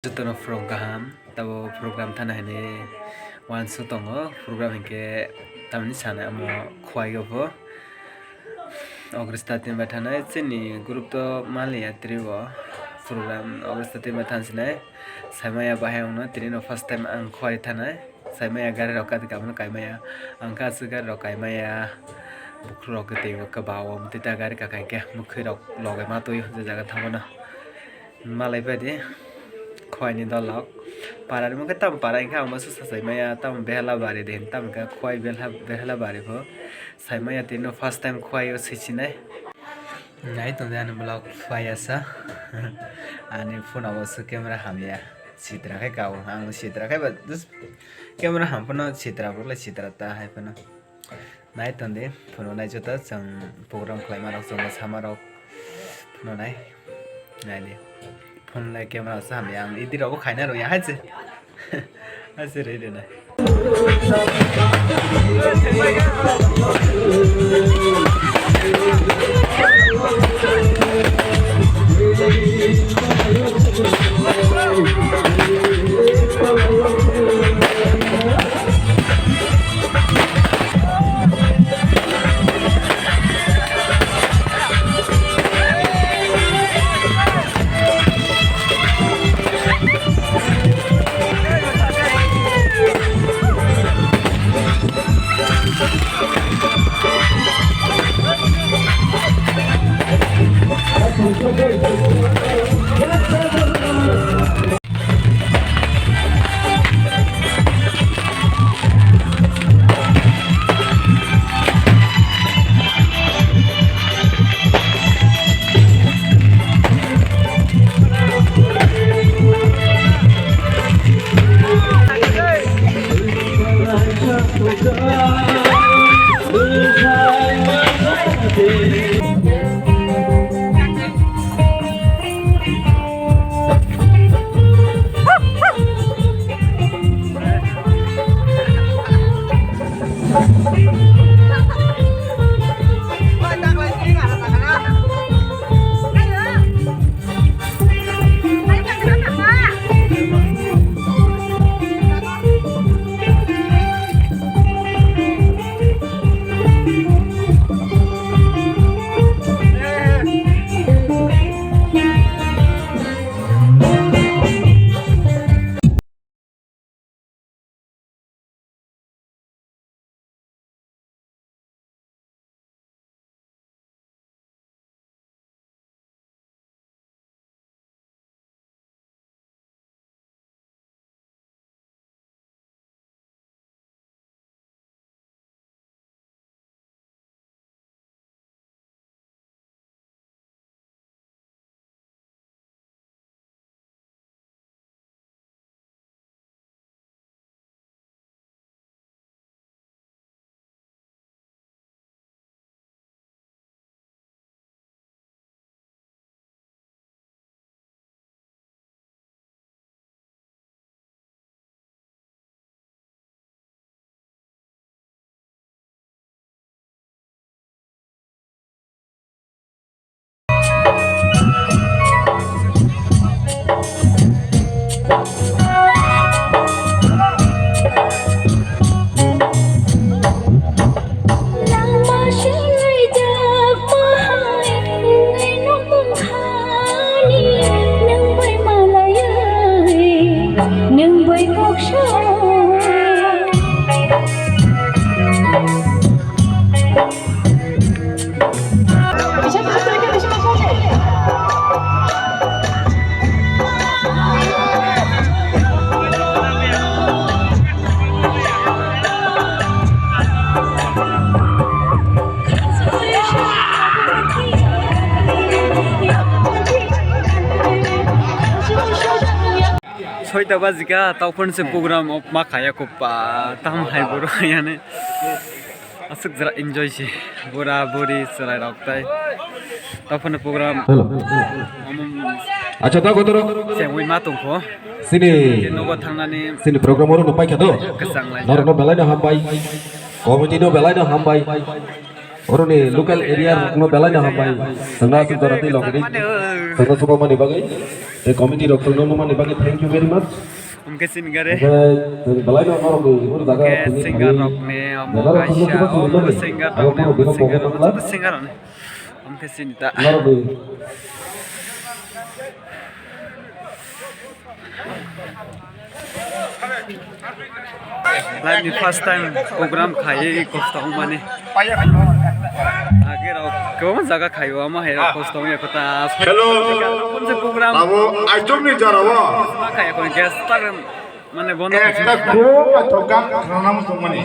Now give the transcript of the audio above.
Jutono program tabo program thana hene wan su tongo program hinke tamni sana amo khwai go August ba thana chini group to mali tribo program August ba thansine saimaya bahayongno trino first time ang khwai thana saimaya gari rokat kamno kaimaya angka sugar rokaimaya bukrok te ka bawom tita gari kakai ke mukhi rok logai ma toy je jaga thamana malai badi khwai ni dolok parar mo tam parai kha mo su sai maya tam behla bari den tam ka khwai behla bari pho sai maya tino first time khwai o sichinai nai to dan blog khwai asa ani phone awas camera hamya chitra khai ka ang chitra khai ba dus camera ham pano chitra burla chitra ta hai pano nai to de phone nai jota chang program khwai ma rok chang sama rok phone nai nai de phone lai camera sa ham yang idi ro khai na ro ya ha che ha che re de na Soita bazika taupun se program makaya ko pa tam hai boro yani asuk jara enjoy si bora bori selai raktai taupun program Acha ta gotoro sengwi matung ko sini nogo thangnani sini program oro no pai khado kesanglai nor no belai na hambai komiti no belai na hambai oroni local area no belai na hambai sangna su dorati logri sangna su mani bagai e committee rok no mani bagai thank you very much Umke singare belai na maro ko ur daga ke singer rock ne omo gaisha omo singer rock ne omo singer omo to singer ne umke sinita Live ni first time program khai Kwtal mane आगे रहो कौन जगह खायो हम है कोस्तो में पता hello कौन से प्रोग्राम अब आइटम नहीं जा रहा खाया कोई गेस्ट पर माने बनो एक को का ठोका नाम सुमनी